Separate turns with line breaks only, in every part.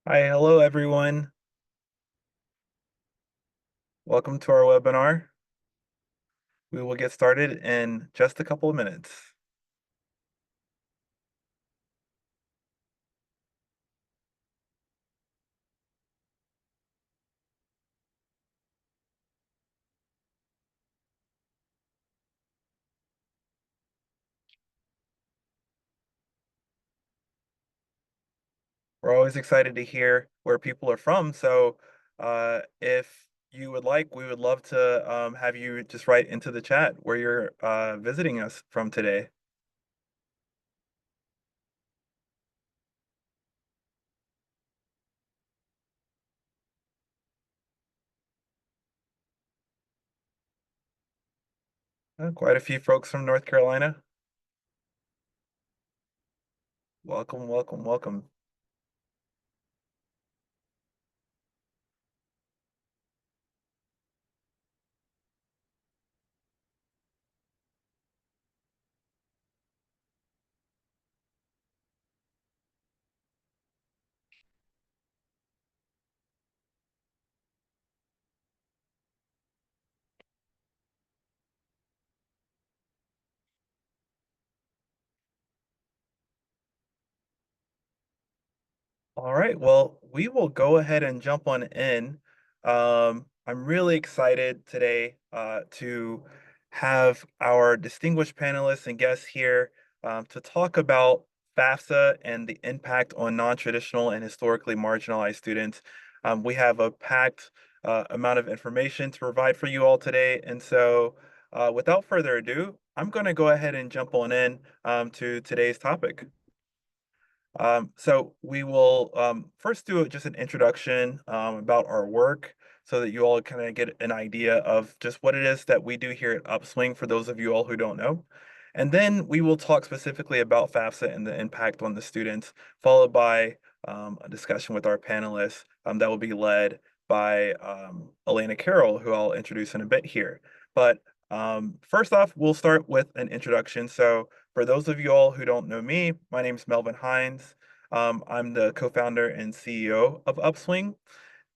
Hi, hello everyone. Welcome to our webinar. We will get started in just a couple of minutes. We're always excited to hear where people are from. So if you would like, we would love to have you just write into the chat where you're visiting us from today. Quite a few folks from North Carolina. Welcome, welcome, welcome. All right, well, we will go ahead and jump on in. I'm really excited today to have our distinguished panelists and guests here to talk about FAFSA and the impact on non-traditional and historically marginalized students. We have a packed amount of information to provide for you all today, and so without further ado, I'm going to go ahead and jump on in to today's topic. So we will first do just an introduction about our work so that you all kind of get an idea of just what it is that we do here at Upswing for those of you all who don't know. And then we will talk specifically about FAFSA and the impact on the students, followed by a discussion with our panelists that will be led by Elena Carroll, who I'll introduce in a bit here. But first off, we'll start with an introduction. So for those of you all who don't know me, my name is Melvin Hines. I'm the co-founder and CEO of Upswing,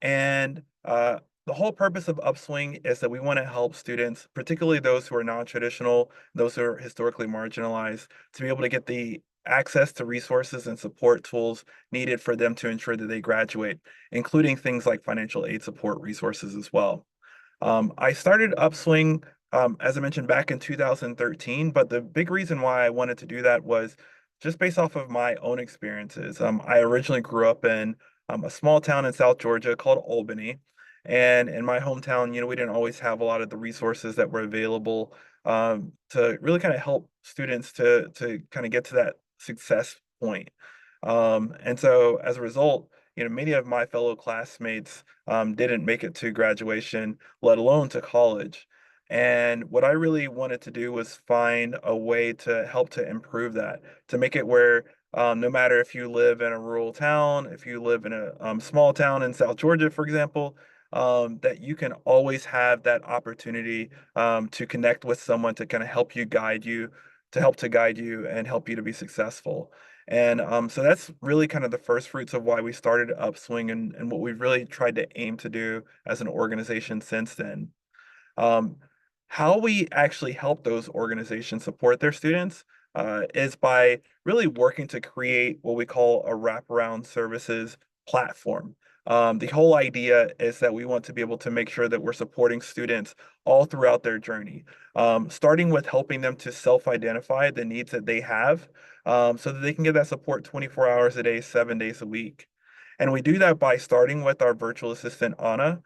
and the whole purpose of Upswing is that we want to help students, particularly those who are non-traditional, those who are historically marginalized, to be able to get the access to resources and support tools needed for them to ensure that they graduate, including things like financial aid support resources as well. I started Upswing, as I mentioned, back in 2013, but the big reason why I wanted to do that was just based off of my own experiences. I originally grew up in a small town in South Georgia called Albany. And in my hometown, we didn't always have a lot of the resources that were available to really kind of help students to kind of get to that success point. And so as a result, many of my fellow classmates didn't make it to graduation, let alone to college. And what I really wanted to do was find a way to help to improve that, to make it where no matter if you live in a rural town, if you live in a small town in South Georgia, for example, that you can always have that opportunity to connect with someone to kind of help you guide you, to help to guide you and help you to be successful. And so that's really kind of the first fruits of why we started Upswing and what we've really tried to aim to do as an organization since then. Um, how we actually help those organizations support their students is by really working to create what we call a wraparound services platform. The whole idea is that we want to be able to make sure that we're supporting students all throughout their journey, starting with helping them to self-identify the needs that they have so that they can get that support 24 hours a day, 7 days a week. And we do that by starting with our virtual assistant, Anna.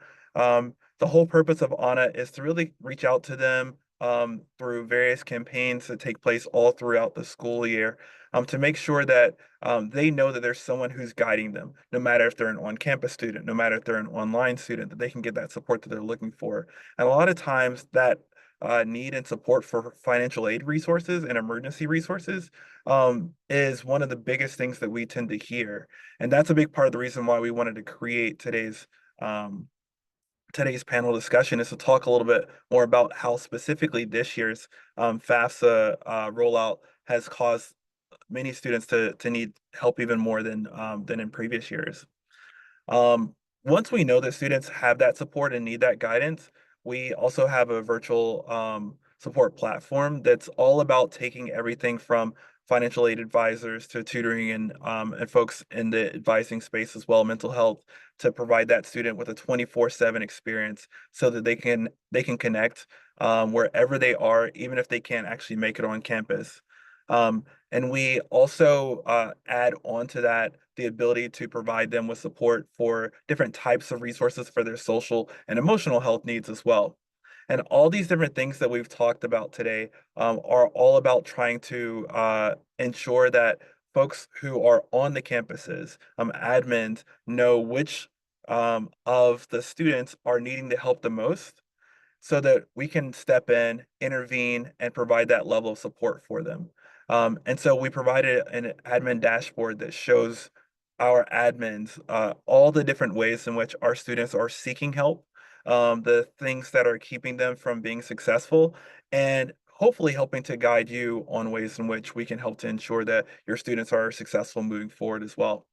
The whole purpose of Anna is to really reach out to them through various campaigns that take place all throughout the school year to make sure that they know that there's someone who's guiding them, no matter if they're an on-campus student, no matter if they're an online student, that they can get that support that they're looking for. And a lot of times that need and support for financial aid resources and emergency resources is one of the biggest things that we tend to hear. And that's a big part of the reason why we wanted to create um, today's panel discussion is to talk a little bit more about how specifically this year's FAFSA rollout has caused many students to need help even more than in previous years. Um, Once we know that students have that support and need that guidance, we also have a virtual support platform that's all about taking everything from financial aid advisors to tutoring and folks in the advising space as well, mental health, to provide that student with a 24/7 experience so that they can connect wherever they are, even if they can't actually make it on campus. And we also add on to that the ability to provide them with support for different types of resources for their social and emotional health needs as well. And all these different things that we've talked about today are all about trying to ensure that folks who are on the campuses, admins, know which of the students are needing the help the most so that we can step in, intervene, and provide that level of support for them. And so we provided an admin dashboard that shows our admins all the different ways in which our students are seeking help, the things that are keeping them from being successful, and hopefully helping to guide you on ways in which we can help to ensure that your students are successful moving forward as well.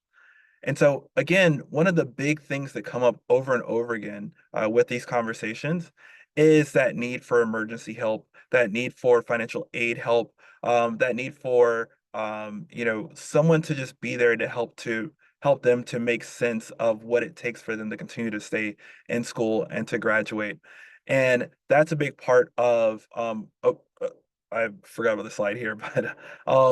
And so, again, one of the big things that come up over and over again with these conversations is that need for emergency help, that need for financial aid help, that need for someone to just be there to help them to make sense of what it takes for them to continue to stay in school and to graduate. And that's a big part of I forgot about the slide here, but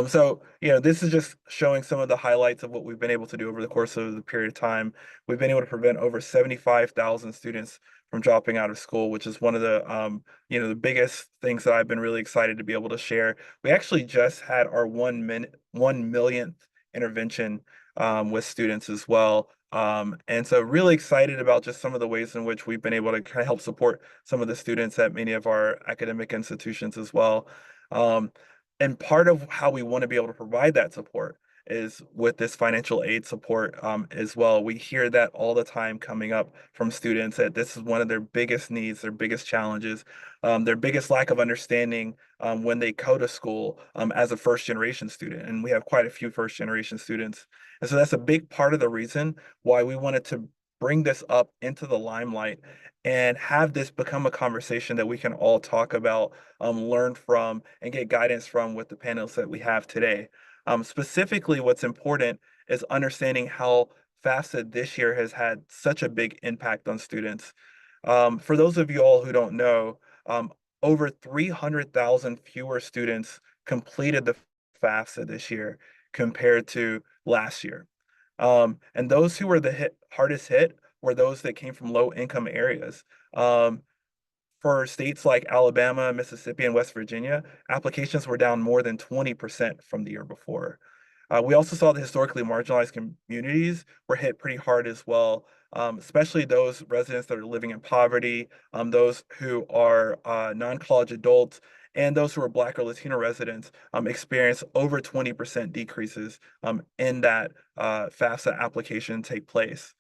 so, this is just showing some of the highlights of what we've been able to do over the course of the period of time. We've been able to prevent over 75,000 students from dropping out of school, which is one of the biggest things that I've been really excited to be able to share. We actually just had our 1 millionth intervention with students as well. And so really excited about just some of the ways in which we've been able to kind of help support some of the students at many of our academic institutions as well. Um, and part of how we want to be able to provide that support is with this financial aid support as well. We hear that all the time coming up from students that this is one of their biggest needs, their biggest challenges, their biggest lack of understanding when they go to school as a first generation student. And we have quite a few first generation students. And so that's a big part of the reason why we wanted to bring this up into the limelight and have this become a conversation that we can all talk about, learn from, and get guidance from with the panels that we have today. Specifically, what's important is understanding how FAFSA this year has had such a big impact on students. For those of you all who don't know, over 300,000 fewer students completed the FAFSA this year compared to last year. And those who were the hardest hit were those that came from low income areas. Um, for states like Alabama, Mississippi, and West Virginia, applications were down more than 20% from the year before. We also saw the historically marginalized communities were hit pretty hard as well, especially those residents that are living in poverty, those who are non-college adults, and those who are Black or Latino residents experienced over 20% decreases in that FAFSA application take place.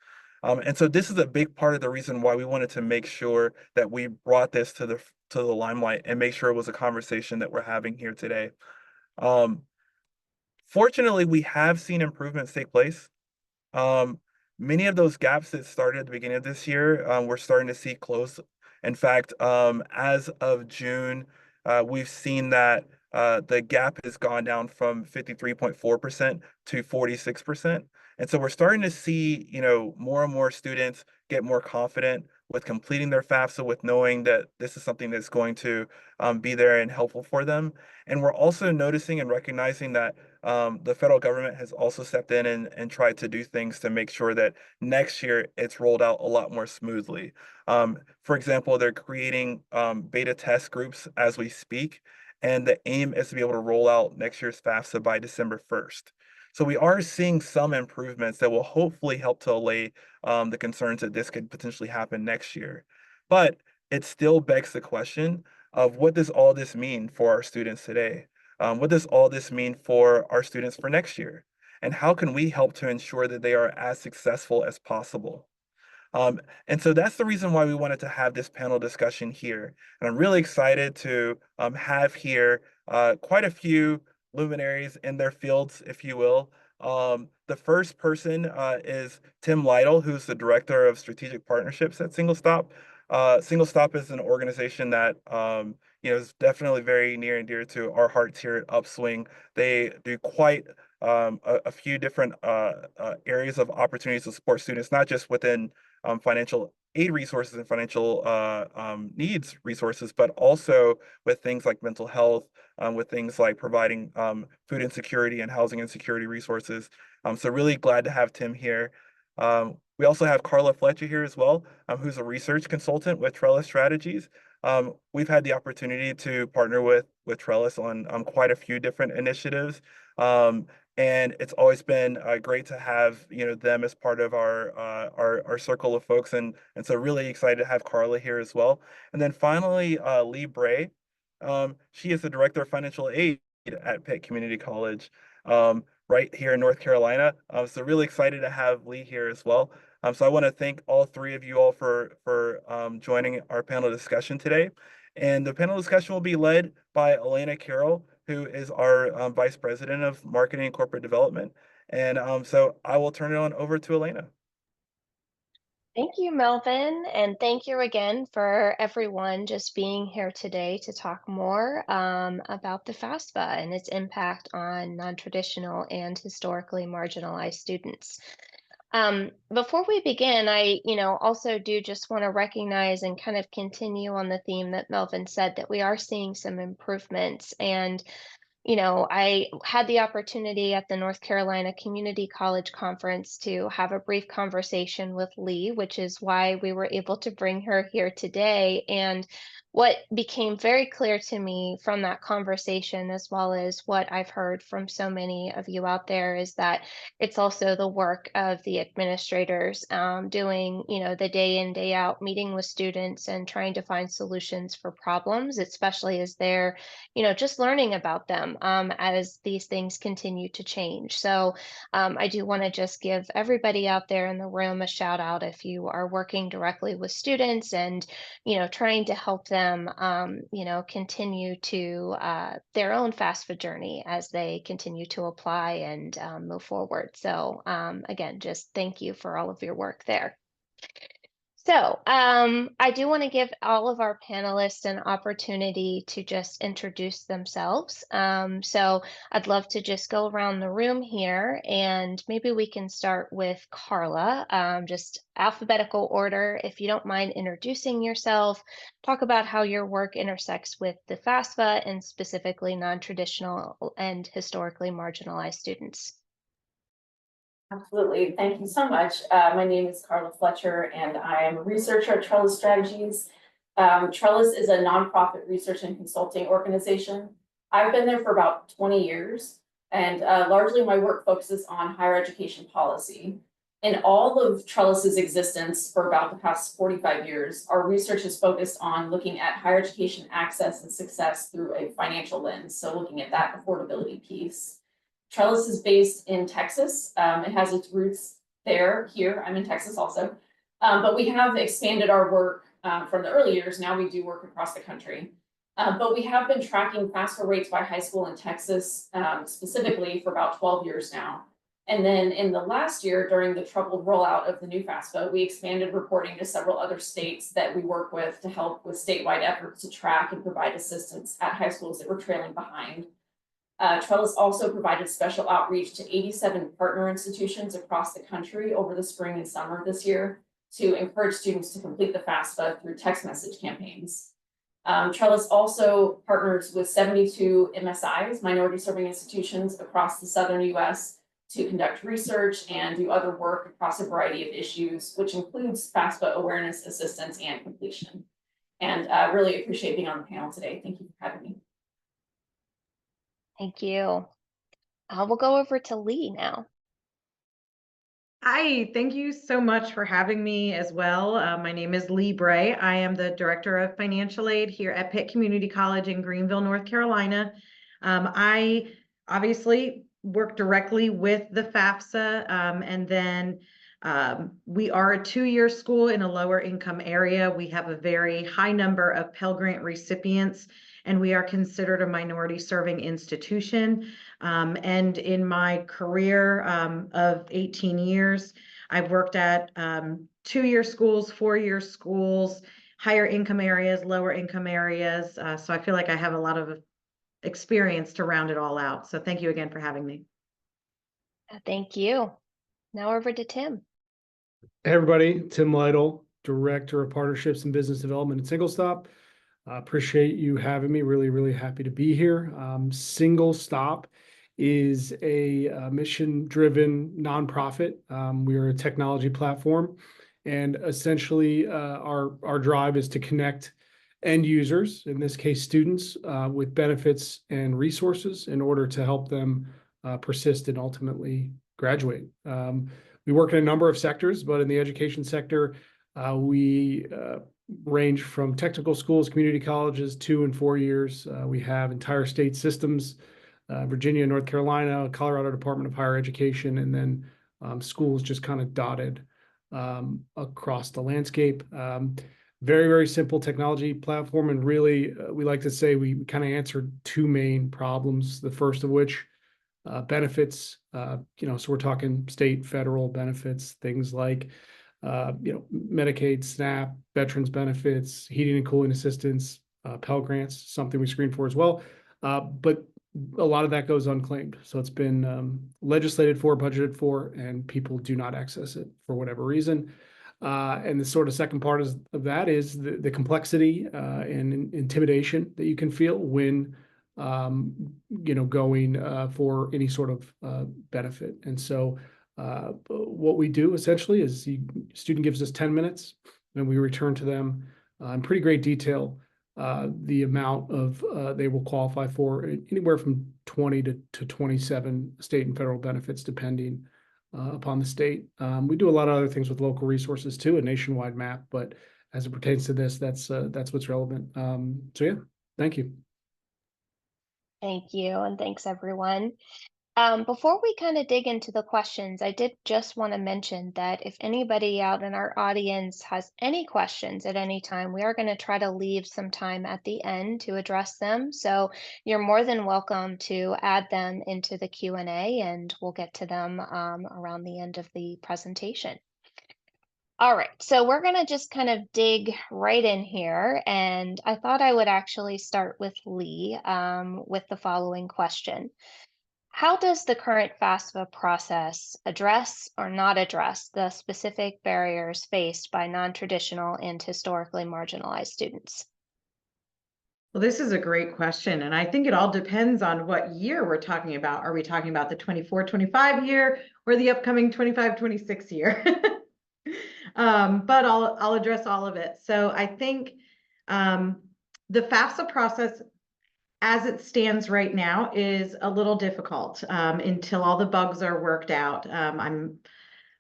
And so this is a big part of the reason why we wanted to make sure that we brought this to the limelight and make sure it was a conversation that we're having here today. Um, Fortunately, we have seen improvements take place. Um, Many of those gaps that started at the beginning of this year, we're starting to see close. In fact, as of June, we've seen that the gap has gone down from 53.4% to 46%. And so we're starting to see, more and more students get more confident with completing their FAFSA, with knowing that this is something that's going to be there and helpful for them. And we're also noticing and recognizing that the federal government has also stepped in and tried to do things to make sure that next year it's rolled out a lot more smoothly. For example, they're creating beta test groups as we speak, and the aim is to be able to roll out next year's FAFSA by December 1st. So we are seeing some improvements that will hopefully help to allay the concerns that this could potentially happen next year. But it still begs the question of what does all this mean for our students today? What does all this mean for our students for next year? And how can we help to ensure that they are as successful as possible? And so that's the reason why we wanted to have this panel discussion here. And I'm really excited to have here quite a few luminaries in their fields, if you will. The first person is Tim Lytle, who's the Director of Strategic Partnerships at Single Stop. Single Stop is an organization that is definitely very near and dear to our hearts here at Upswing. They do quite a few different areas of opportunities to support students, not just within financial aid resources and financial needs resources, but also with things like mental health, with things like providing food insecurity and housing insecurity resources. So really glad to have Tim here. We also have Carla Fletcher here as well, who's a research consultant with Trellis Strategies. We've had the opportunity to partner with Trellis on quite a few different initiatives. And it's always been great to have them as part of our circle of folks, and so really excited to have Carla here as well. And then finally, Lee Bray. She is the director of financial aid at Pitt Community College, right here in North Carolina. So really excited to have Lee here as well. So I want to thank all three of you all for joining our panel discussion today. And the panel discussion will be led by Elena Carroll, who is our Vice President of Marketing and Corporate Development. And so I will turn it on over to Elena.
Thank you, Melvin, and thank you again for everyone just being here today to talk more about the FAFSA and its impact on non-traditional and historically marginalized students. Before we begin, I also do just want to recognize and kind of continue on the theme that Melvin said that we are seeing some improvements. And I had the opportunity at the North Carolina Community College Conference to have a brief conversation with Lee, which is why we were able to bring her here today. And what became very clear to me from that conversation, as well as what I've heard from so many of you out there, is that it's also the work of the administrators doing, the day in, day out meeting with students and trying to find solutions for problems, especially as they're just learning about them as these things continue to change. So I do want to just give everybody out there in the room a shout out if you are working directly with students and, trying to help them, continue to their own FAFSA journey as they continue to apply and move forward. So again, just thank you for all of your work there. So, I do want to give all of our panelists an opportunity to just introduce themselves. So I'd love to just go around the room here and maybe we can start with Carla, just alphabetical order. If you don't mind introducing yourself, talk about how your work intersects with the FAFSA and specifically non-traditional and historically marginalized students.
Absolutely. Thank you so much. My name is Carla Fletcher, and I am a researcher at Trellis Strategies. Trellis is a nonprofit research and consulting organization. I've been there for about 20 years, and largely my work focuses on higher education policy. In all of Trellis's existence for about the past 45 years, our research is focused on looking at higher education access and success through a financial lens, so looking at that affordability piece. Trellis is based in Texas. It has its roots here. I'm in Texas also. But we have expanded our work from the early years. Now we do work across the country. But we have been tracking FAFSA rates by high school in Texas specifically for about 12 years now. And then in the last year, during the troubled rollout of the new FAFSA, we expanded reporting to several other states that we work with to help with statewide efforts to track and provide assistance at high schools that were trailing behind. Trellis also provided special outreach to 87 partner institutions across the country over the spring and summer this year to encourage students to complete the FAFSA through text message campaigns. Trellis also partners with 72 MSIs, minority serving institutions across the southern US to conduct research and do other work across a variety of issues, which includes FAFSA awareness, assistance, and completion. And really appreciate being on the panel today. Thank you for having me.
Thank you. We'll go over to Lee now.
Hi, thank you so much for having me as well. My name is Lee Bray. I am the Director of Financial Aid here at Pitt Community College in Greenville, North Carolina. I obviously work directly with the FAFSA, and then We are a 2-year school in a lower income area. We have a very high number of Pell Grant recipients, and we are considered a minority serving institution. And in my career of 18 years, I've worked at 2-year schools, 4-year schools, higher income areas, lower income areas. So I feel like I have a lot of experience to round it all out. So thank you again for having me.
Thank you. Now over to Tim.
Hey everybody, Tim Lytle, Director of Partnerships and Business Development at Single Stop. Appreciate you having me. Really happy to be here. Single Stop is a mission-driven nonprofit. We are a technology platform, and essentially our drive is to connect end users, in this case students, with benefits and resources in order to help them persist and ultimately graduate. We work in a number of sectors, but in the education sector, we range from technical schools, community colleges, 2 and 4 years. We have entire state systems, Virginia, North Carolina, Colorado Department of Higher Education, and then schools just kind of dotted across the landscape. Very simple technology platform, and really, we like to say we kind of answer 2 main problems. The first of which, benefits, so we're talking state, federal benefits, things like, Medicaid, SNAP, veterans benefits, heating and cooling assistance, Pell Grants, something we screen for as well. But a lot of that goes unclaimed. So it's been legislated for, budgeted for, and people do not access it for whatever reason. And the sort of second part of that is the complexity and intimidation that you can feel when going for any sort of benefit. And so what we do essentially is the student gives us 10 minutes and we return to them in pretty great detail the amount of they will qualify for, anywhere from 20 to 27 state and federal benefits depending upon the state. We do a lot of other things with local resources too, a nationwide map, but as it pertains to this, that's what's relevant. So yeah, thank you.
Thank you, and thanks everyone. Before we kind of dig into the questions, I did just want to mention that if anybody out in our audience has any questions at any time, we are going to try to leave some time at the end to address them. So you're more than welcome to add them into the Q&A, and we'll get to them around the end of the presentation. All right, so we're going to just kind of dig right in here, and I thought I would actually start with Lee with the following question. How does the current FAFSA process address or not address the specific barriers faced by non-traditional and historically marginalized students?
Well, this is a great question, and I think it all depends on what year we're talking about. Are we talking about the 24-25 year or the upcoming 25-26 year? But I'll address all of it. So I think the FAFSA process, as it stands right now, is a little difficult until all the bugs are worked out.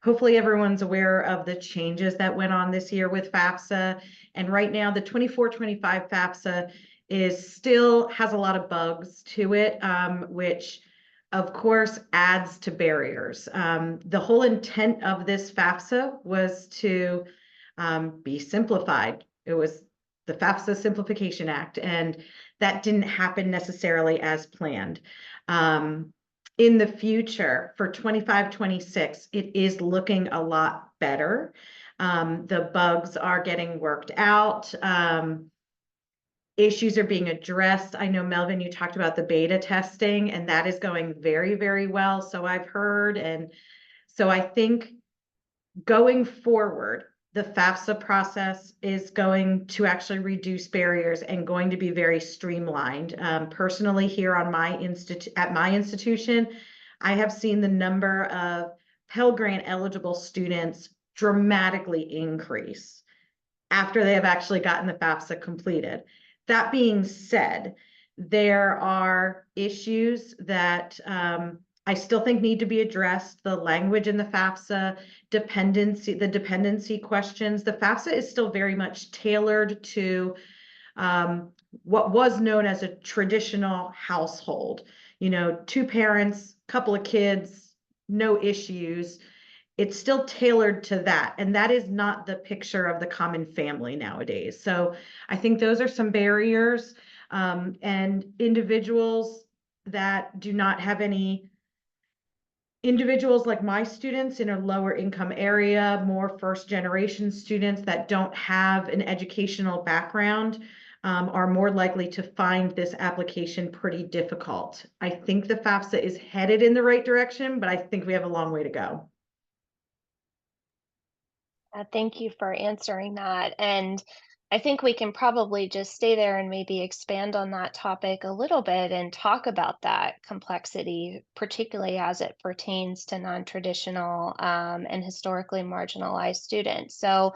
Hopefully everyone's aware of the changes that went on this year with FAFSA, and right now the 24-25 FAFSA still has a lot of bugs to it, which of course adds to barriers. The whole intent of this FAFSA was to be simplified. It was the FAFSA Simplification Act, and that didn't happen necessarily as planned. In the future, for 25-26, it is looking a lot better. The bugs are getting worked out. Issues are being addressed. I know, Melvin, you talked about the beta testing, and that is going very well, so I've heard. And so I think going forward, the FAFSA process is going to actually reduce barriers and going to be very streamlined. Personally, here on at my institution, I have seen the number of Pell Grant eligible students dramatically increase after they have actually gotten the FAFSA completed. That being said, there are issues that I still think need to be addressed. The language in the FAFSA, the dependency questions. The FAFSA is still very much tailored to what was known as a traditional household. 2 parents, couple of kids, no issues. it's still tailored to that. And that is not the picture of the common family nowadays. So I think those are some barriers. And individuals that do not have any, individuals like my students in a lower income area, more first generation students that don't have an educational background, are more likely to find this application pretty difficult. I think the FAFSA is headed in the right direction, but I think we have a long way to go.
Thank you for answering that. And I think we can probably just stay there and maybe expand on that topic a little bit and talk about that complexity, particularly as it pertains to non-traditional and historically marginalized students. So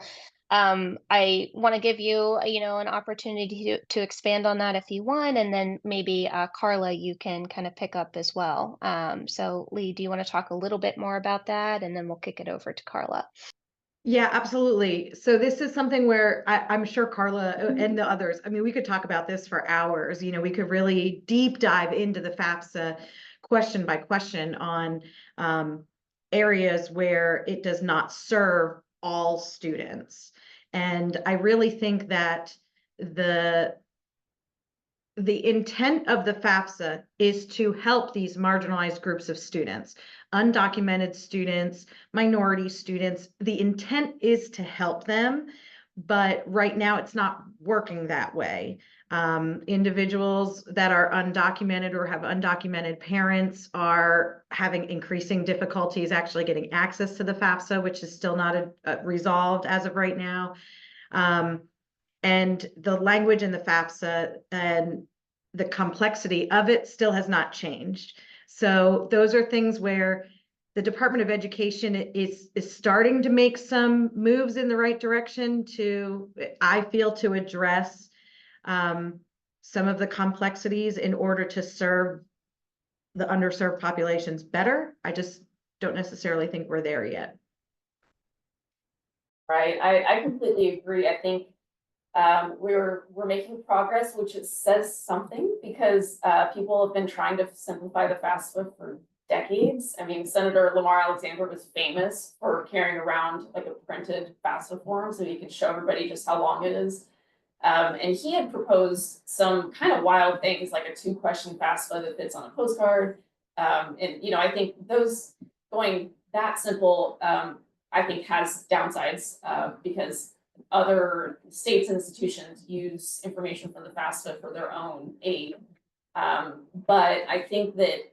I want to give you, an opportunity to expand on that if you want, and then maybe Carla, you can kind of pick up as well. So Lee, do you want to talk a little bit more about that, and then we'll kick it over to Carla.
Yeah, absolutely. So this is something where I'm sure Carla and the others, I mean, we could talk about this for hours. We could really deep dive into the FAFSA question by question on areas where it does not serve all students. And I really think that the intent of the FAFSA is to help these marginalized groups of students, undocumented students, minority students. The intent is to help them, but right now it's not working that way. Individuals that are undocumented or have undocumented parents are having increasing difficulties actually getting access to the FAFSA, which is still not resolved as of right now. And the language in the FAFSA and the complexity of it still has not changed. So those are things where the Department of Education is starting to make some moves in the right direction to, I feel, to address some of the complexities in order to serve the underserved populations better. I just don't necessarily think we're there yet.
Right, I completely agree. I think we're making progress, which says something, because people have been trying to simplify the FAFSA for decades. I mean, Senator Lamar Alexander was famous for carrying around like a printed FAFSA form so he could show everybody just how long it is. And he had proposed some kind of wild things like a 2-question FAFSA that fits on a postcard. And I think those going that simple, I think has downsides because other states and institutions use information from the FAFSA for their own aid. But I think that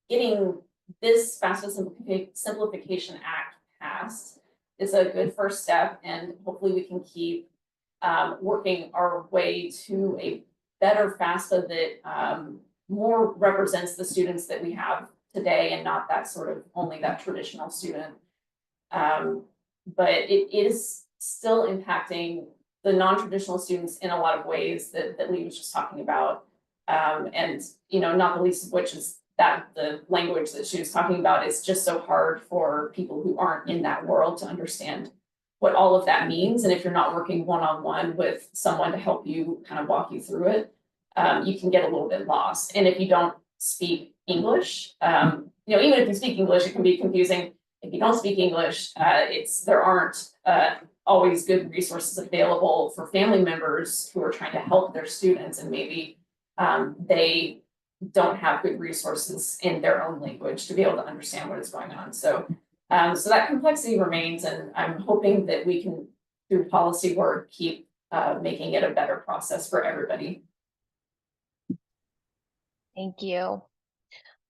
getting this FAFSA Simplification Act passed is a good first step, and hopefully we can keep working our way to a better FAFSA that more represents the students that we have today and not that sort of only that traditional student. But it is still impacting the non-traditional students in a lot of ways that Lee was just talking about. And not the least of which is that the language that she was talking about is just so hard for people who aren't in that world to understand what all of that means. And if you're not working one-on-one with someone to help you kind of walk you through it, you can get a little bit lost. And if you don't speak English, even if you speak English, it can be confusing. If you don't speak English, there aren't always good resources available for family members who are trying to help their students, and maybe they don't have good resources in their own language to be able to understand what is going on. So that complexity remains, and I'm hoping that we can, through policy work, keep making it a better process for everybody.
Thank you.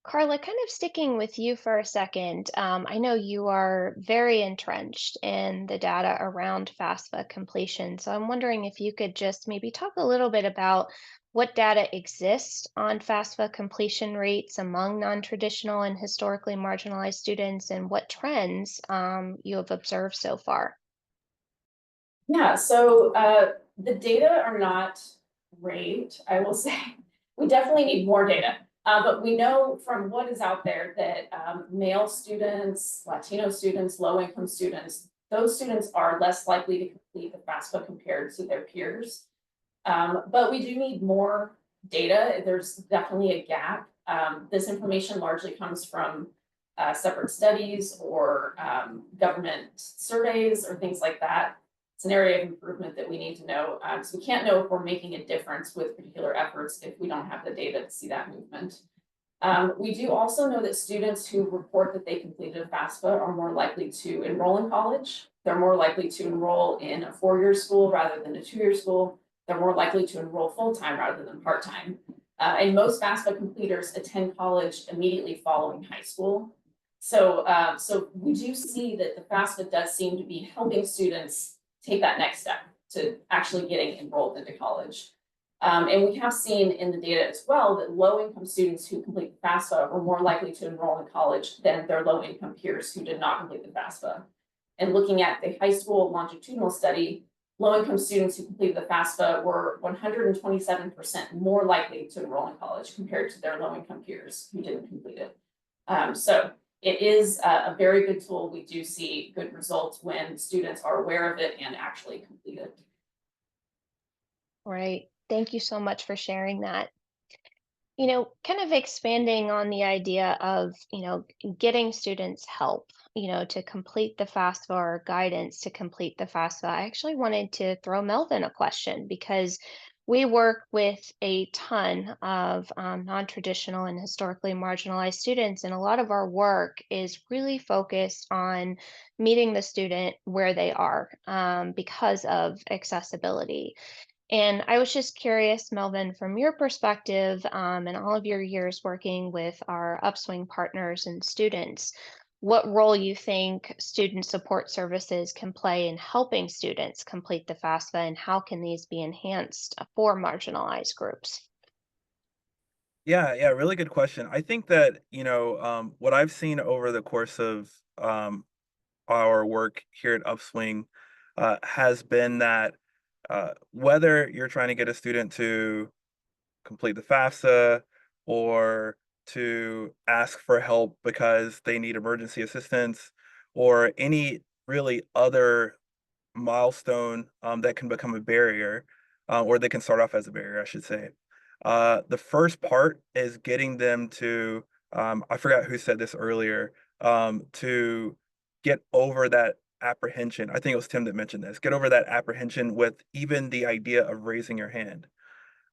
Carla, kind of sticking with you for a second, I know you are very entrenched in the data around FAFSA completion. So I'm wondering if you could just maybe talk a little bit about what data exists on FAFSA completion rates among non-traditional and historically marginalized students, and what trends you have observed so far.
Yeah, so the data are not great, I will say. We definitely need more data. But we know from what is out there that male students, Latino students, low-income students, those students are less likely to complete the FAFSA compared to their peers. But we do need more data. There's definitely a gap. This information largely comes from separate studies or government surveys or things like that. It's an area of improvement that we need to know. So we can't know if we're making a difference with particular efforts if we don't have the data to see that movement. We do also know that students who report that they completed a FAFSA are more likely to enroll in college. They're more likely to enroll in a 4-year school rather than a 2-year school. They're more likely to enroll full-time rather than part-time. And most FAFSA completers attend college immediately following high school. So we do see that the FAFSA does seem to be helping students take that next step to actually getting enrolled into college. And we have seen in the data as well that low-income students who complete the FAFSA are more likely to enroll in college than their low-income peers who did not complete the FAFSA. And looking at the high school longitudinal study, low-income students who completed the FAFSA were 127% more likely to enroll in college compared to their low-income peers who didn't complete it. So it is a very good tool. We do see good results when students are aware of it and actually complete it.
Right. Thank you so much for sharing that. You know, kind of expanding on the idea of, getting students help, to complete the FAFSA or guidance to complete the FAFSA. I actually wanted to throw Melvin a question because we work with a ton of non-traditional and historically marginalized students, and a lot of our work is really focused on meeting the student where they are because of accessibility. And I was just curious, Melvin, from your perspective, and all of your years working with our Upswing partners and students, what role you think student support services can play in helping students complete the FAFSA, and how can these be enhanced for marginalized groups?
Yeah, really good question. I think that, what I've seen over the course of our work here at Upswing has been that whether you're trying to get a student to complete the FAFSA or to ask for help because they need emergency assistance or any really other milestone that can become a barrier, or they can start off as a barrier, I should say. The first part is getting them to, I forgot who said this earlier, to get over that apprehension. I think it was Tim that mentioned this. Get over that apprehension with even the idea of raising your hand.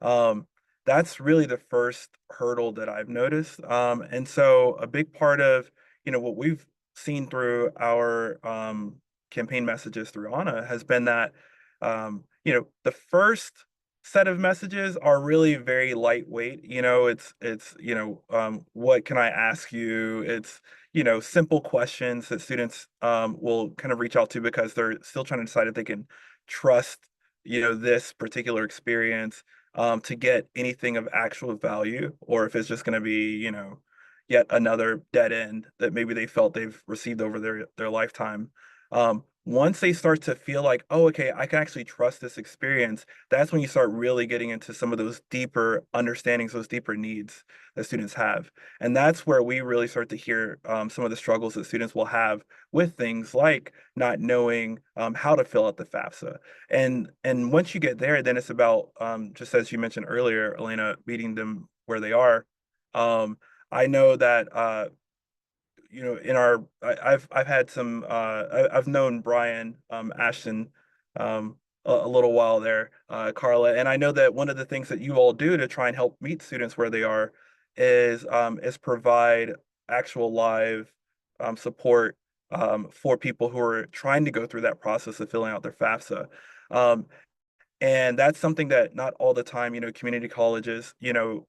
Um, that's really the first hurdle that I've noticed. And so a big part of, what we've seen through our campaign messages through Anna has been that, the first set of messages are really very lightweight. What can I ask you? It's, simple questions that students will kind of reach out to because they're still trying to decide if they can trust, this particular experience to get anything of actual value, or if it's just going to be, yet another dead end that maybe they felt they've received over their lifetime. Once they start to feel like, oh, okay, I can actually trust this experience, that's when you start really getting into some of those deeper understandings, those deeper needs that students have. And that's where we really start to hear some of the struggles that students will have with things like not knowing how to fill out the FAFSA. And once you get there, then it's about just as you mentioned earlier, Elena, meeting them where they are. I know that in I've had some I've known Brian Ashton a little while there, Carla, and I know that one of the things that you all do to try and help meet students where they are is provide actual live support for people who are trying to go through that process of filling out their FAFSA. Um, and that's something that not all the time, community colleges,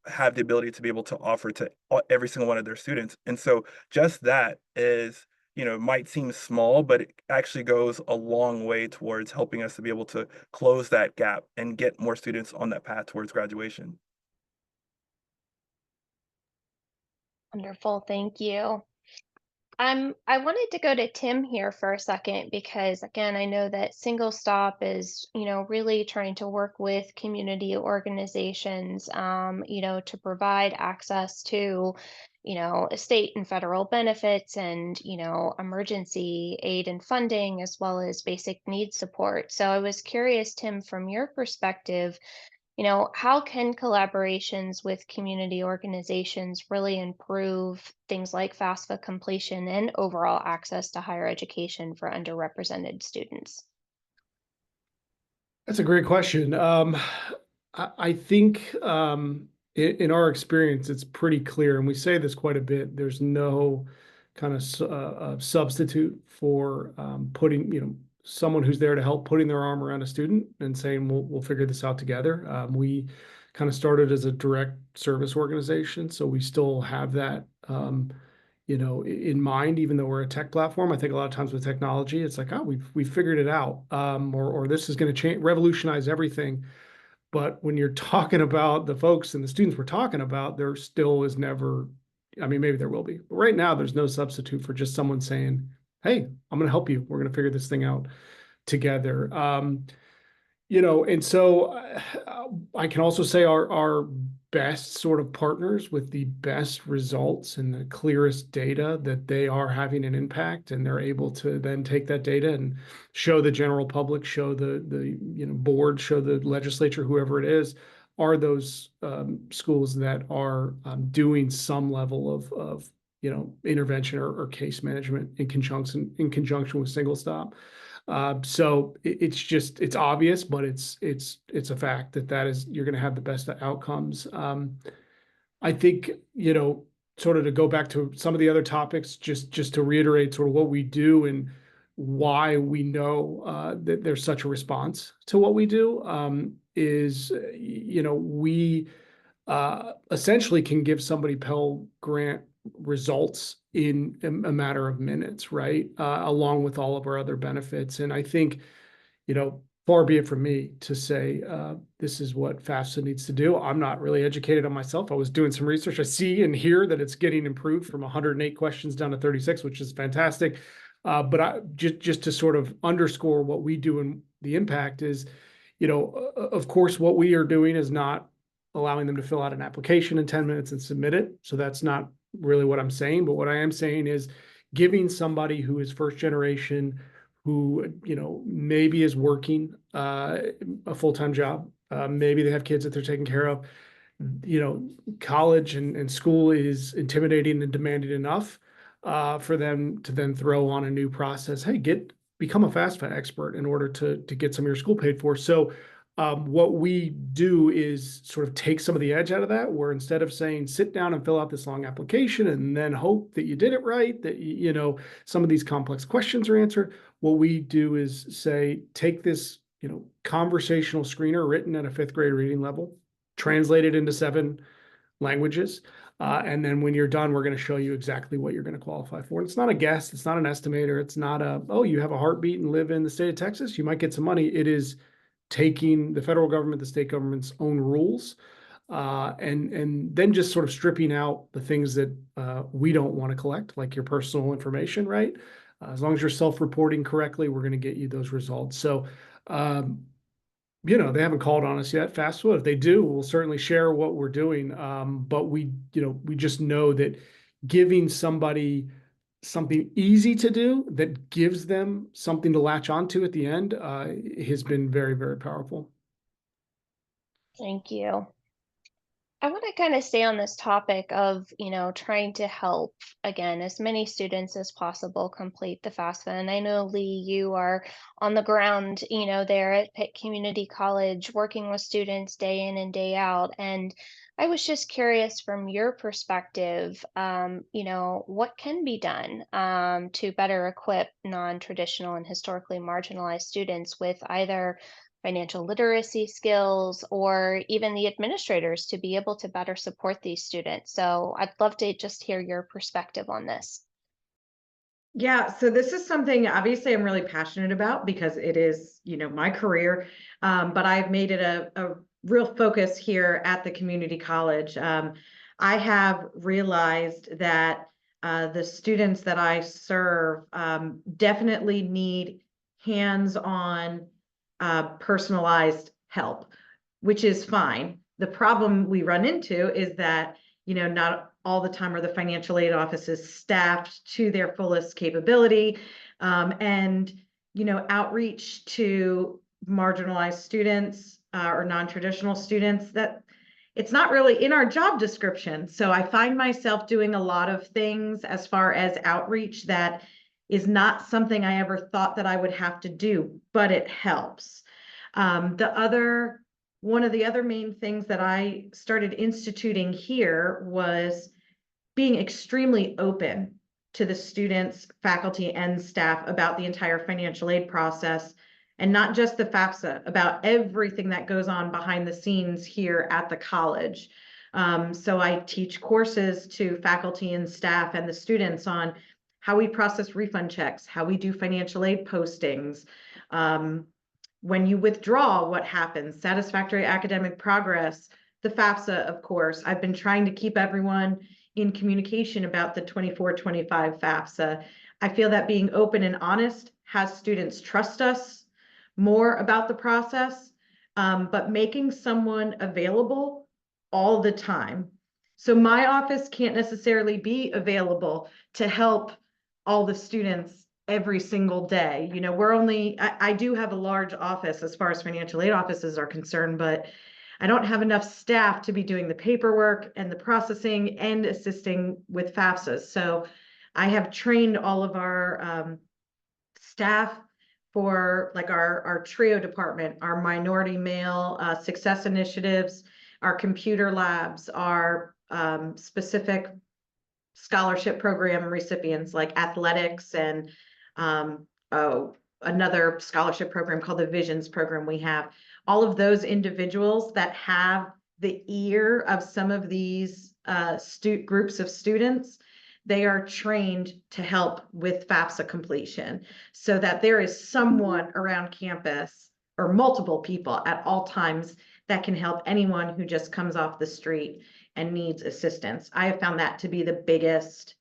have the ability to be able to offer to every single one of their students. And so just that is, might seem small, but it actually goes a long way towards helping us to be able to close that gap and get more students on that path towards graduation.
Wonderful, thank you. I wanted to go to Tim here for a second because, again, I know that Single Stop is, really trying to work with community organizations, to provide access to, state and federal benefits and, emergency aid and funding, as well as basic needs support. So I was curious, Tim, from your perspective, How can collaborations with community organizations really improve things like FAFSA completion and overall access to higher education for underrepresented students?
That's a great question. I think in our experience, it's pretty clear, and we say this quite a bit. There's no kind of substitute for putting, someone who's there to help putting their arm around a student and saying, "We'll figure this out together." We kind of started as a direct service organization, so we still have that. In mind, even though we're a tech platform. I think a lot of times with technology, it's like, oh, we've figured it out, or this is going to change, revolutionize everything. But when you're talking about the folks and the students we're talking about, there still is never, I mean, maybe there will be, but right now there's no substitute for just someone saying, "Hey, I'm going to help you. We're going to figure this thing out together." And so I can also say our best sort of partners with the best results and the clearest data, that they are having an impact, and they're able to then take that data and show the general public, show the board, show the legislature, whoever it is, are those schools that are doing some level of intervention or case management in conjunction with single stop. So it's obvious, but it's a fact that is, you're going to have the best outcomes. I think, sort of to go back to some of the other topics, just to reiterate sort of what we do and why we know that there's such a response to what we do, is, we essentially can give somebody Pell Grant results in a matter of minutes, right? Along with all of our other benefits. And I think, far be it from me to say this is what FAFSA needs to do. I'm not really educated on myself. I was doing some research. I see and hear that it's getting improved from 108 questions down to 36, which is fantastic. But just to sort of underscore what we do and the impact is, of course, what we are doing is not allowing them to fill out an application in 10 minutes and submit it. So that's not really what I'm saying. But what I am saying is giving somebody who is first generation, who, maybe is working a full-time job, maybe they have kids that they're taking care of, college and school is intimidating and demanding enough for them to then throw on a new process. Hey, become a FAFSA expert in order to get some of your school paid for. So what we do is sort of take some of the edge out of that, where instead of saying, sit down and fill out this long application and then hope that you did it right, that, some of these complex questions are answered, what we do is say, take this, conversational screener written at a 5th grade reading level, translate it into 7 languages. And then when you're done, we're going to show you exactly what you're going to qualify for. And it's not a guess. It's not an estimator. It's not oh, you have a heartbeat and live in the state of Texas, you might get some money. It is taking the federal government, the state government's own rules, and then just sort of stripping out the things that we don't want to collect, like your personal information, right? As long as you're self-reporting correctly, we're going to get you those results. So, they haven't called on us yet, FAFSA. If they do, we'll certainly share what we're doing. But we just know that giving somebody something easy to do that gives them something to latch onto at the end has been very, very powerful.
Thank you. I want to kind of stay on this topic of, trying to help, again, as many students as possible complete the FAFSA. And I know, Lee, you are on the ground, there at Pitt Community College, working with students day in and day out. And I was just curious from your perspective, what can be done to better equip non-traditional and historically marginalized students with either financial literacy skills, or even the administrators to be able to better support these students. So I'd love to just hear your perspective on this.
Yeah, so this is something obviously I'm really passionate about because it is, my career, but I've made it a real focus here at the community college. I have realized that the students that I serve definitely need hands-on personalized help, which is fine. The problem we run into is that, not all the time are the financial aid offices staffed to their fullest capability. And, outreach to marginalized students or non-traditional students, that it's not really in our job description. So I find myself doing a lot of things as far as outreach that is not something I ever thought that I would have to do, but it helps. One of the other main things that I started instituting here was being extremely open to the students, faculty, and staff about the entire financial aid process, and not just the FAFSA, about everything that goes on behind the scenes here at the college. So I teach courses to faculty and staff and the students on how we process refund checks, how we do financial aid postings, when you withdraw, what happens, satisfactory academic progress, the FAFSA, of course. I've been trying to keep everyone in communication about the 24-25 FAFSA. I feel that being open and honest has students trust us more about the process, but making someone available all the time. So my office can't necessarily be available to help all the students every single day. You know, I do have a large office as far as financial aid offices are concerned, but I don't have enough staff to be doing the paperwork and the processing and assisting with FAFSAs. So I have trained all of our staff for like our TRIO department, our minority male success initiatives, our computer labs, our specific scholarship program recipients like athletics and another scholarship program called the Visions program we have. All of those individuals that have the ear of some of these groups of students, they are trained to help with FAFSA completion so that there is someone around campus or multiple people at all times that can help anyone who just comes off the street and needs assistance. I have found that to be the biggest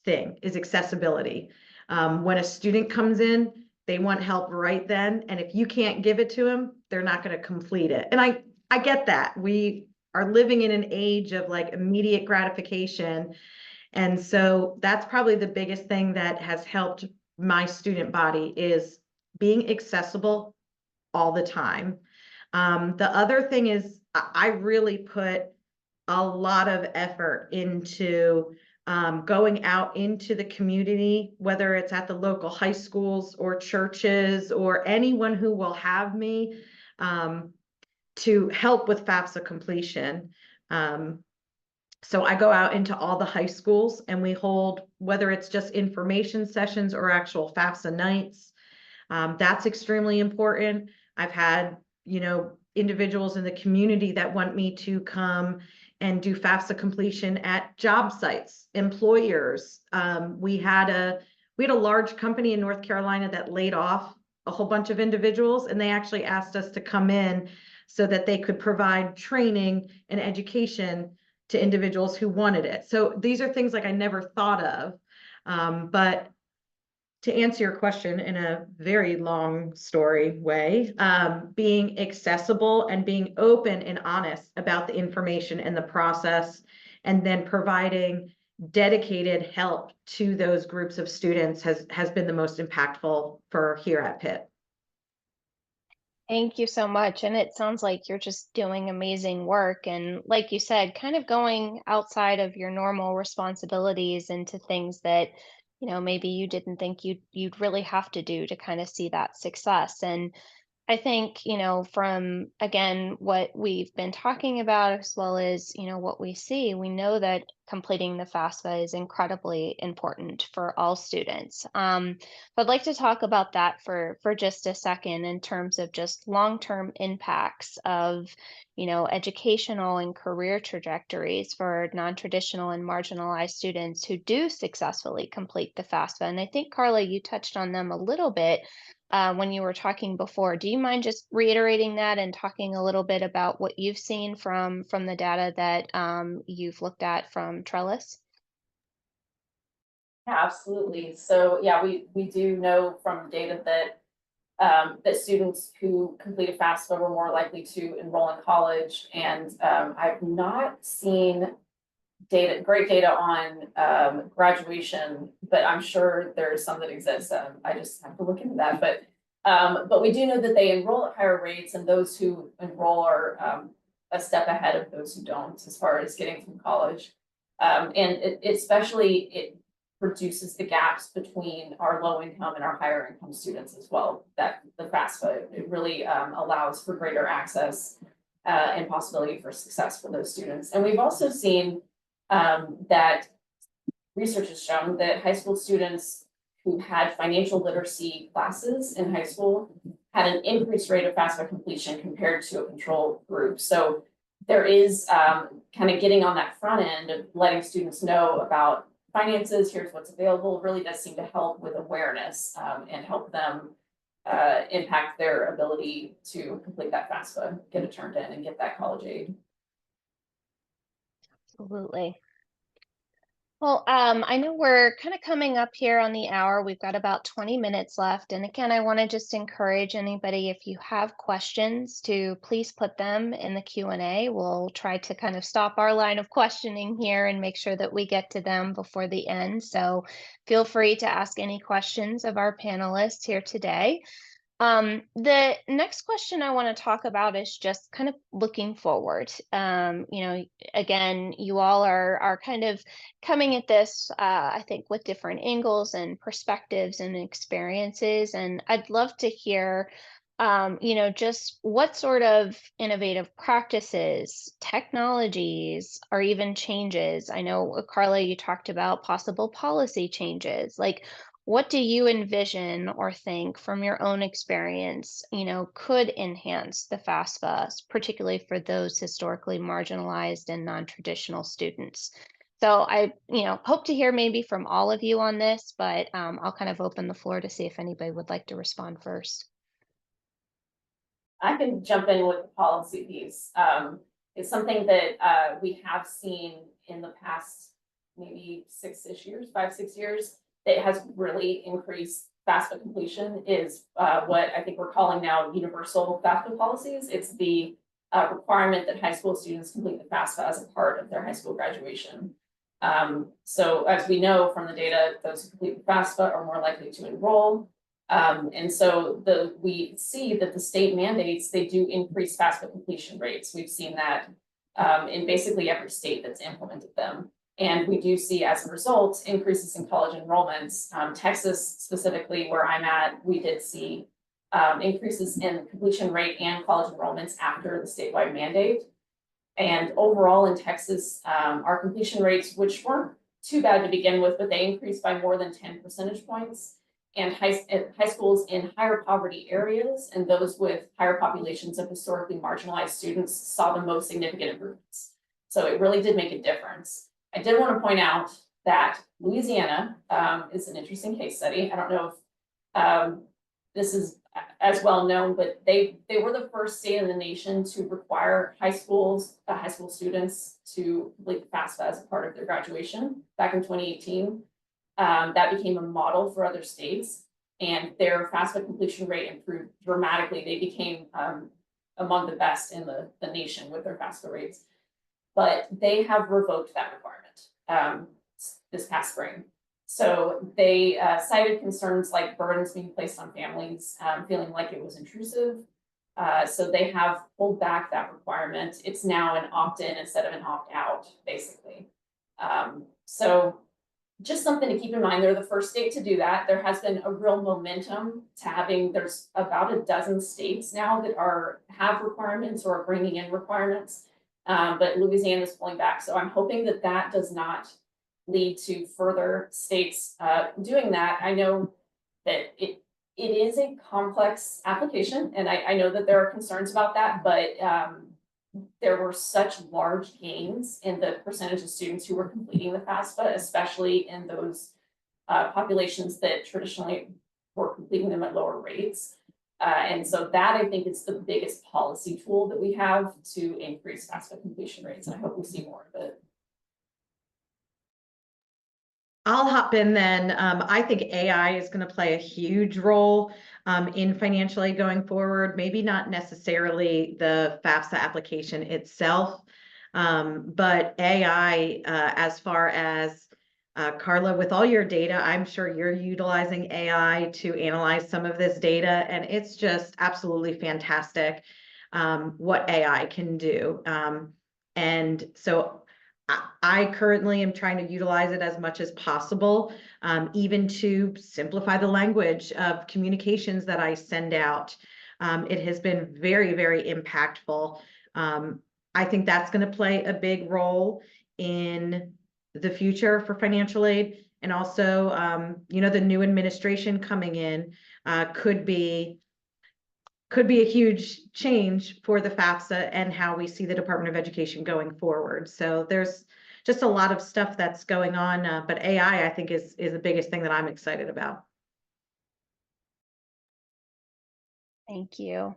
thing is accessibility. When a student comes in, they want help right then. And if you can't give it to them, they're not going to complete it. And I get that. We are living in an age of like immediate gratification. And so that's probably the biggest thing that has helped my student body is being accessible all the time. The other thing is I really put a lot of effort into going out into the community, whether it's at the local high schools or churches or anyone who will have me to help with FAFSA completion. So I go out into all the high schools and we hold, whether it's just information sessions or actual FAFSA nights. That's extremely important. I've had, individuals in the community that want me to come and do FAFSA completion at job sites, employers. We had a large company in North Carolina that laid off a whole bunch of individuals, and they actually asked us to come in so that they could provide training and education to individuals who wanted it. So these are things like I never thought of, but to answer your question in a very long story way, being accessible and being open and honest about the information and the process, and then providing dedicated help to those groups of students has been the most impactful for here at Pitt.
Thank you so much. And it sounds like you're just doing amazing work. And like you said, kind of going outside of your normal responsibilities into things that, maybe you didn't think you'd really have to do to kind of see that success. And I think, from again, what we've been talking about, as well as, what we see, we know that completing the FAFSA is incredibly important for all students. But I'd like to talk about that for just a second in terms of just long-term impacts of, educational and career trajectories for non-traditional and marginalized students who do successfully complete the FAFSA. And I think, Carla, you touched on them a little bit when you were talking before. Do you mind just reiterating that and talking a little bit about what you've seen from the data that you've looked at from Trellis?
Yeah, absolutely. So yeah, we do know from data that that students who completed FAFSA were more likely to enroll in college, and I've not seen great data on graduation, but I'm sure there's some that exists. I just have to look into that. But But we do know that they enroll at higher rates, and those who enroll are a step ahead of those who don't as far as getting through college. And it reduces the gaps between our low income and our higher income students as well. That the FAFSA, it really allows for greater access and possibility for success for those students. And we've also seen that research has shown that high school students who had financial literacy classes in high school had an increased rate of FAFSA completion compared to a control group. So there is kind of getting on that front end of letting students know about finances, here's what's available, really does seem to help with awareness and help them impact their ability to complete that FAFSA, get it turned in, and get that college aid.
Absolutely. Well, I know we're kind of coming up here on the hour. We've got about 20 minutes left. And again, I want to just encourage anybody, if you have questions, to please put them in the Q&A. We'll try to kind of stop our line of questioning here and make sure that we get to them before the end. So feel free to ask any questions of our panelists here today. The next question I want to talk about is just kind of looking forward. Again, you all are kind of coming at this, I think, with different angles and perspectives and experiences. And I'd love to hear, just what sort of innovative practices, technologies, or even changes. I know, Carla, you talked about possible policy changes. Like, what do you envision or think from your own experience, could enhance the FAFSA, particularly for those historically marginalized and non-traditional students? So I, hope to hear maybe from all of you on this, but I'll kind of open the floor to see if anybody would like to respond first.
I can jump in with the policy piece. It's something that we have seen in the past maybe 5, 6 years. That has really increased FAFSA completion is what I think we're calling now universal FAFSA policies. It's the requirement that high school students complete the FAFSA as a part of their high school graduation. So as we know from the data, those who complete the FAFSA are more likely to enroll. And so we see that the state mandates, they do increase FAFSA completion rates. We've seen that in basically every state that's implemented them. And we do see, as a result, increases in college enrollments. Texas, specifically, where I'm at, we did see increases in completion rate and college enrollments after the statewide mandate. And overall in Texas, our completion rates, which weren't too bad to begin with, but they increased by more than 10 percentage points. And high schools in higher poverty areas and those with higher populations of historically marginalized students saw the most significant improvements. So it really did make a difference. I did want to point out that Louisiana is an interesting case study. I don't know if this is as well known, but they were the first state in the nation to require high school students to complete the FAFSA as a part of their graduation back in 2018. That became a model for other states, and their FAFSA completion rate improved dramatically. They became among the best in the nation with their FAFSA rates. But they have revoked that requirement this past spring. So they cited concerns like burdens being placed on families, feeling like it was intrusive. So they have pulled back that requirement. It's now an opt-in instead of an opt-out, basically. So just something to keep in mind. They're the first state to do that. There has been a real momentum to there's about a dozen states now that have requirements or are bringing in requirements. But Louisiana is pulling back. So I'm hoping that that does not lead to further states doing that. I know that it is a complex application, and I know that there are concerns about that, but there were such large gains in the percentage of students who were completing the FAFSA, especially in those populations that traditionally were completing them at lower rates. And so that, I think, is the biggest policy tool that we have to increase FAFSA completion rates, and I hope we see more of it.
I'll hop in then. I think AI is going to play a huge role in financial aid going forward. Maybe not necessarily the FAFSA application itself, but AI as far as Carla, with all your data, I'm sure you're utilizing AI to analyze some of this data, and it's just absolutely fantastic what AI can do. And so I currently am trying to utilize it as much as possible, even to simplify the language of communications that I send out. It has been very, very impactful. I think that's going to play a big role in the future for financial aid. And also, the new administration coming in could be a huge change for the FAFSA and how we see the Department of Education going forward. So there's just a lot of stuff that's going on, but AI, I think, is the biggest thing that I'm excited about.
Thank you.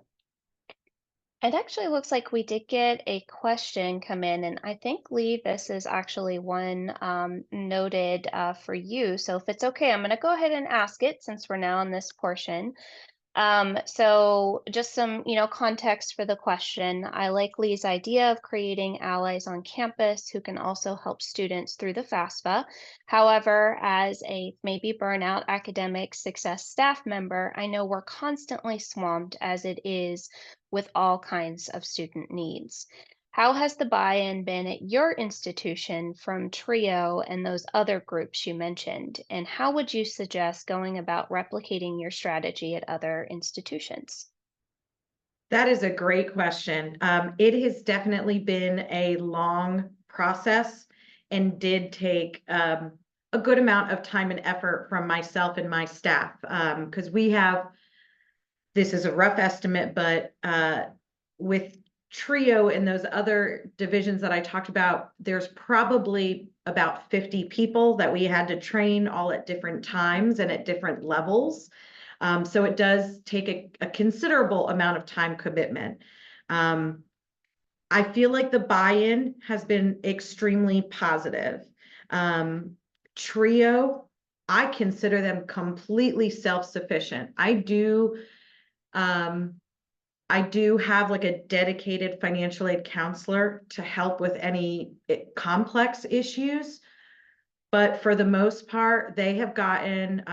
It actually looks like we did get a question come in, and I think, Lee, this is actually one noted for you. So if it's okay, I'm going to go ahead and ask it since we're now in this portion. So just some, context for the question. I like Lee's idea of creating allies on campus who can also help students through the FAFSA. However, as a maybe burnout academic success staff member, I know we're constantly swamped as it is with all kinds of student needs. How has the buy-in been at your institution from TRIO and those other groups you mentioned? And how would you suggest going about replicating your strategy at other institutions?
That is a great question. It has definitely been a long process and did take a good amount of time and effort from myself and my staff, because this is a rough estimate, but with TRIO and those other divisions that I talked about, there's probably about 50 people that we had to train all at different times and at different levels. So it does take a considerable amount of time commitment. I feel like the buy-in has been extremely positive. TRIO, I consider them completely self-sufficient. I do have like a dedicated financial aid counselor to help with any complex issues, but for the most part, they have gotten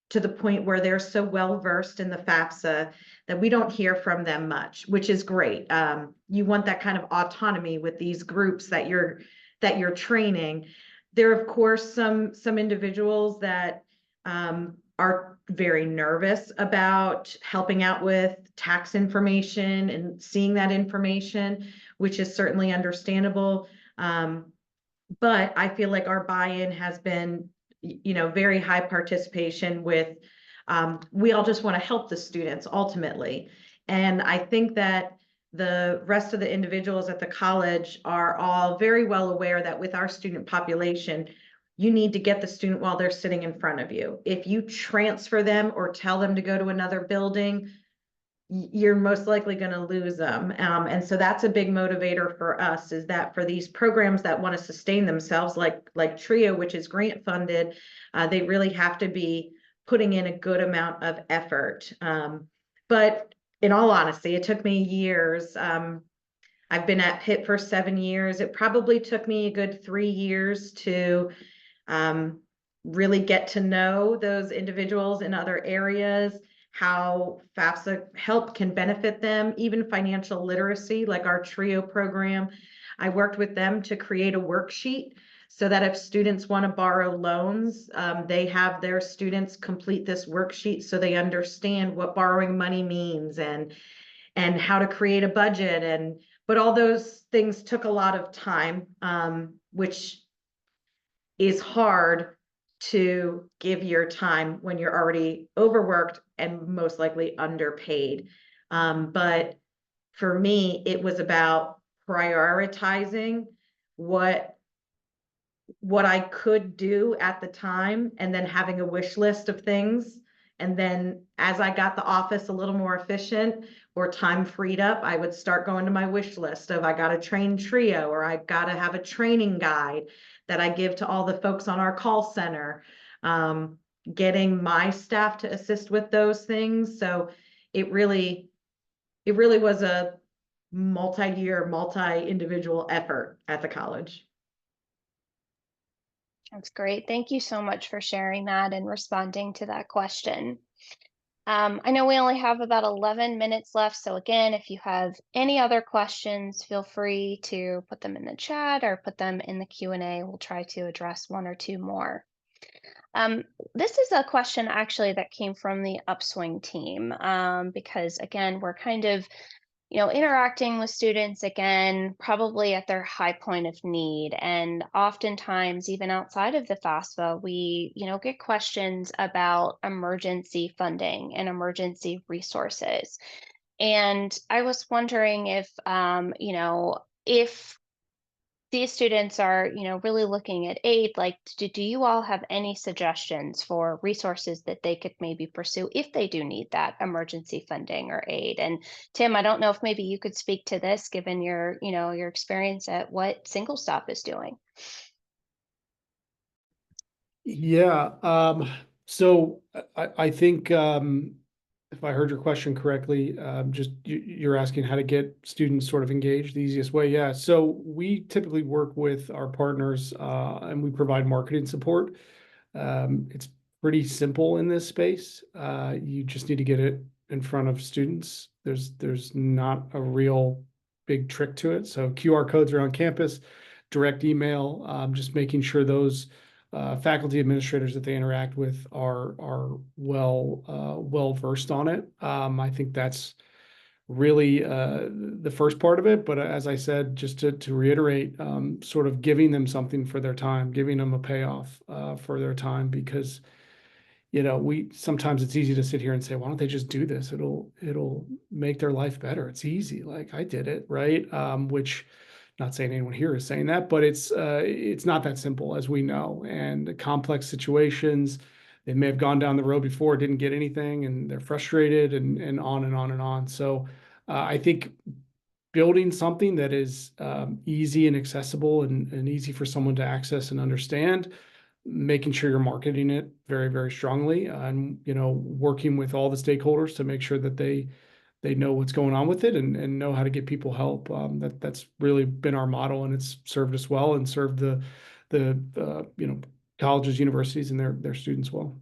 to the point where they're so well versed in the FAFSA that we don't hear from them much, which is great. You want that kind of autonomy with these groups that you're training. There are, of course, some individuals that are very nervous about helping out with tax information and seeing that information, which is certainly understandable. But I feel like our buy-in has been, very high participation with, we all just want to help the students ultimately. And I think that the rest of the individuals at the college are all very well aware that with our student population, you need to get the student while they're sitting in front of you. If you transfer them or tell them to go to another building, you're most likely going to lose them. And so that's a big motivator for us, is that for these programs that want to sustain themselves, like TRIO, which is grant funded, they really have to be putting in a good amount of effort. But in all honesty, it took me years. I've been at Pitt for 7 years. It probably took me a good 3 years to really get to know those individuals in other areas, how FAFSA help can benefit them, even financial literacy, like our TRIO program. I worked with them to create a worksheet so that if students want to borrow loans, they have their students complete this worksheet so they understand what borrowing money means and how to create a budget. But all those things took a lot of time, which is hard to give your time when you're already overworked and most likely underpaid. But for me, it was about prioritizing what I could do at the time and then having a wish list of things. And then as I got the office a little more efficient or time freed up, I would start going to my wish list of, I got to train TRIO, or I got to have a training guide that I give to all the folks on our call center, getting my staff to assist with those things. So it really was a multi-year, multi-individual effort at the college.
That's great. Thank you so much for sharing that and responding to that question. I know we only have about 11 minutes left. So again, if you have any other questions, feel free to put them in the chat or put them in the Q&A. We'll try to address one or two more. Um, this is a question actually that came from the Upswing team, because again, we're kind of interacting with students again, probably at their high point of need. And oftentimes, even outside of the FAFSA, we, get questions about emergency funding and emergency resources. And I was wondering if these students are, really looking at aid, like, do you all have any suggestions for resources that they could maybe pursue if they do need that emergency funding or aid? And Tim, I don't know if maybe you could speak to this given your experience at what Single Stop is doing.
Yeah, so I think if I heard your question correctly, just you're asking how to get students sort of engaged the easiest way. Yeah, so we typically work with our partners and we provide marketing support. It's pretty simple in this space. You just need to get it in front of students. There's not a real big trick to it. So QR codes are on campus, direct email, just making sure those faculty administrators that they interact with are well versed on it. I think that's really the first part of it. But as I said, just to reiterate, sort of giving them something for their time, giving them a payoff for their time, because we sometimes it's easy to sit here and say, why don't they just do this? It'll make their life better. It's easy. Like I did it, right? Which not saying anyone here is saying that, but it's not that simple, as we know, and complex situations. They may have gone down the road before, didn't get anything, and they're frustrated, and on and on and on. So I think building something that is easy and accessible and easy for someone to access and understand, making sure you're marketing it very, very strongly, and working with all the stakeholders to make sure that they know what's going on with it and know how to get people help. That's really been our model, and it's served us well and served the colleges, universities, and their students well.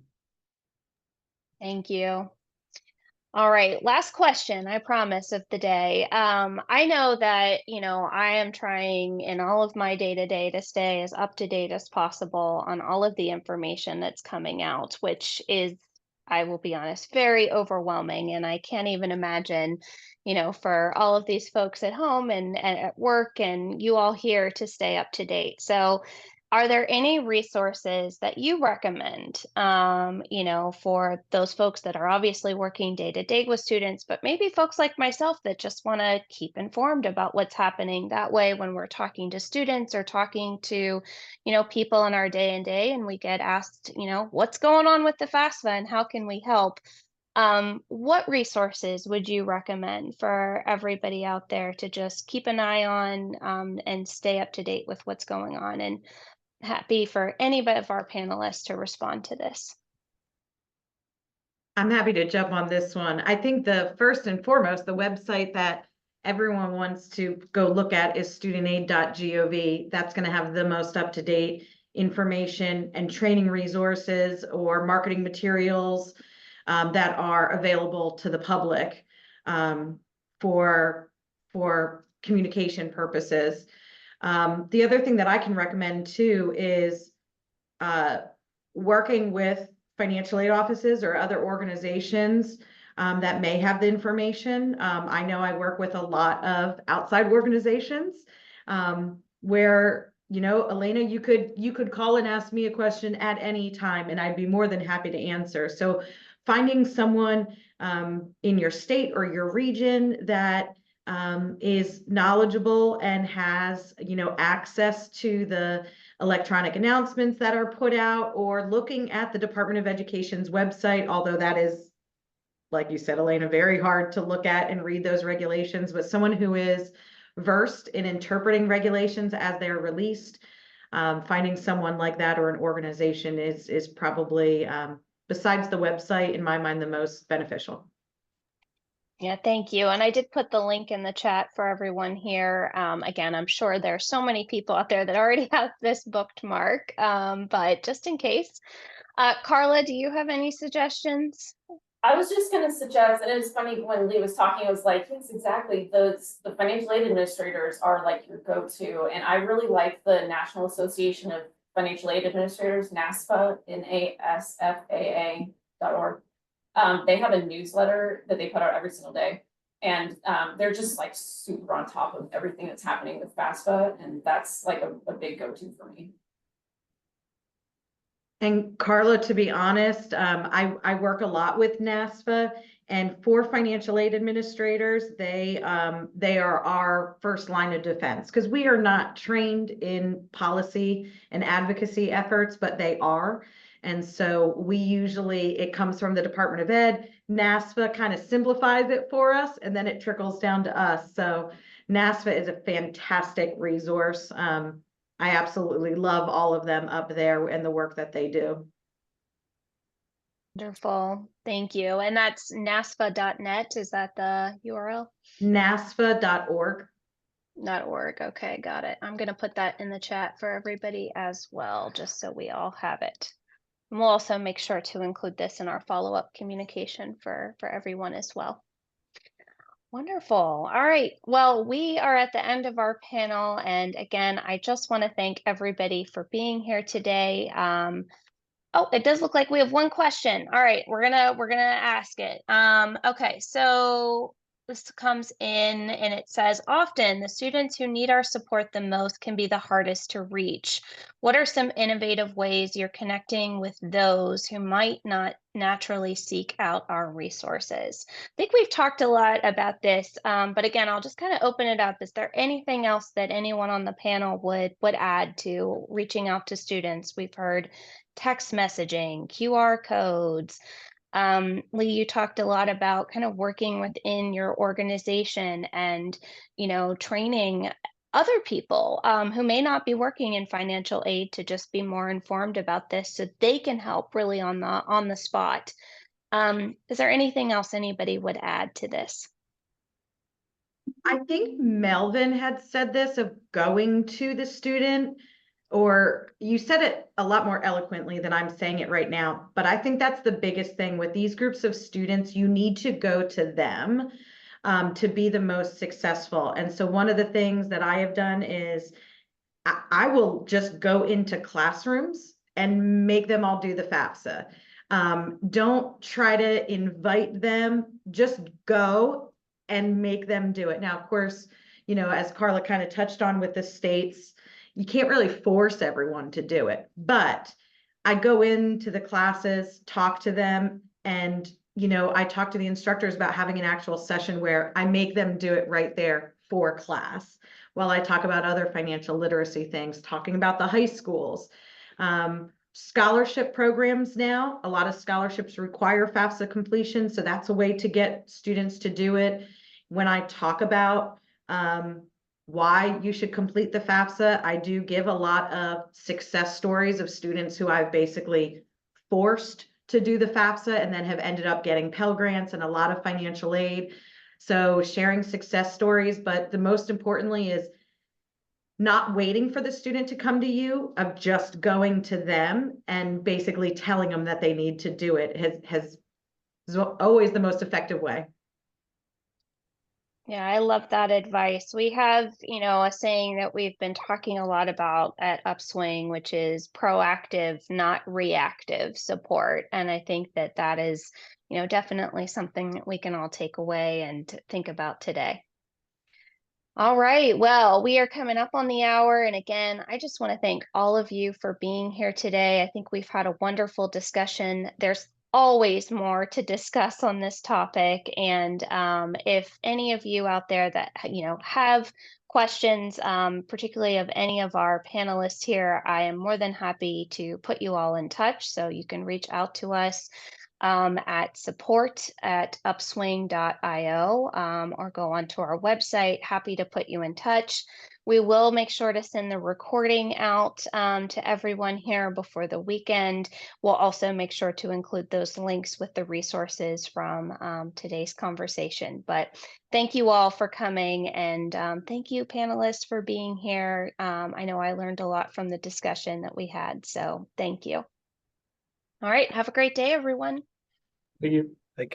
Thank you. All right, last question, I promise, of the day. I know that, I am trying in all of my day-to-day to stay as up to date as possible on all of the information that's coming out, which is, I will be honest, very overwhelming. And I can't even imagine, for all of these folks at home and at work and you all here to stay up to date. So are there any resources that you recommend, for those folks that are obviously working day to day with students, but maybe folks like myself that just want to keep informed about what's happening? That way, when we're talking to students or talking to, people in our day and day, and we get asked, what's going on with the FAFSA and how can we help? What resources would you recommend for everybody out there to just keep an eye on, and stay up to date with what's going on? And happy for any of our panelists to respond to this.
I'm happy to jump on this one. I think the first and foremost, the website that everyone wants to go look at is studentaid.gov. That's going to have the most up-to-date information and training resources or marketing materials that are available to the public for communication purposes. The other thing that I can recommend too is working with financial aid offices or other organizations that may have the information. I know I work with a lot of outside organizations where, Elena, you could call and ask me a question at any time, and I'd be more than happy to answer. So finding someone in your state or your region that is knowledgeable and has, access to the electronic announcements that are put out, or looking at the Department of Education's website, although that is, like you said, Elena, very hard to look at and read those regulations, but someone who is versed in interpreting regulations as they're released, finding someone like that or an organization is probably, besides the website, in my mind, the most beneficial.
Yeah, thank you. And I did put the link in the chat for everyone here. Again, I'm sure there's so many people out there that already have this booked, Mark, but just in case. Carla, do you have any suggestions?
I was just gonna suggest, and it was funny when Lee was talking, I was like, yes, exactly, the financial aid administrators are like your go-to, and I really like the National Association of Financial Aid Administrators, NASFA, NASFAA.org. They have a newsletter that they put out every single day, and they're just like super on top of everything that's happening with FAFSA, and that's like a big go-to for me.
And Carla, to be honest, I work a lot with NASFA, and for financial aid administrators, they are our first line of defense because we are not trained in policy and advocacy efforts, but they are. And so we usually, it comes from the Department of Ed. NASFA kind of simplifies it for us, and then it trickles down to us. So NASFA is a fantastic resource. I absolutely love all of them up there and the work that they do.
Wonderful. Thank you. And that's nasfa.net. Is that the URL?
NASFA.org.
.org. Okay, got it. I'm going to put that in the chat for everybody as well, just so we all have it. And we'll also make sure to include this in our follow-up communication for everyone as well. Wonderful. All right. Well, we are at the end of our panel. And again, I just want to thank everybody for being here today. Oh, it does look like we have one question. All right, we're gonna ask it. Okay, so this comes in and it says, often the students who need our support the most can be the hardest to reach. What are some innovative ways you're connecting with those who might not naturally seek out our resources? I think we've talked a lot about this, but again, I'll just kind of open it up. Is there anything else that anyone on the panel would add to reaching out to students? We've heard text messaging, QR codes. Lee, you talked a lot about kind of working within your organization and, training other people who may not be working in financial aid to just be more informed about this so they can help really on the spot. Is there anything else anybody would add to this?
I think Melvin had said this of going to the student, or you said it a lot more eloquently than I'm saying it right now. But I think that's the biggest thing with these groups of students. You need to go to them to be the most successful. And so one of the things that I have done is I will just go into classrooms and make them all do the FAFSA. Don't try to invite them, just go and make them do it. Now, of course, as Carla kind of touched on with the states, you can't really force everyone to do it, but I go into the classes, talk to them, and I talk to the instructors about having an actual session where I make them do it right there for class while I talk about other financial literacy things, talking about the high schools. Scholarship programs now, a lot of scholarships require FAFSA completion, so that's a way to get students to do it. When I talk about why you should complete the FAFSA, I do give a lot of success stories of students who I've basically forced to do the FAFSA and then have ended up getting Pell Grants and a lot of financial aid. So sharing success stories, but the most importantly is not waiting for the student to come to you, of just going to them and basically telling them that they need to do it is always the most effective way.
Yeah, I love that advice. We have, a saying that we've been talking a lot about at Upswing, which is proactive, not reactive support. And I think that is, definitely something that we can all take away and think about today. All right. Well, we are coming up on the hour. And again, I just want to thank all of you for being here today. I think we've had a wonderful discussion. There's always more to discuss on this topic. And if any of you out there that, have questions, particularly of any of our panelists here, I am more than happy to put you all in touch. So you can reach out to us. at support@upswing.io, or go onto our website. Happy to put you in touch. We will make sure to send the recording out to everyone here before the weekend. We'll also make sure to include those links with the resources from today's conversation. But thank you all for coming, and thank you, panelists, for being here. I know I learned a lot from the discussion that we had, so thank you. All right, have a great day, everyone.
Thank you.
Thank you.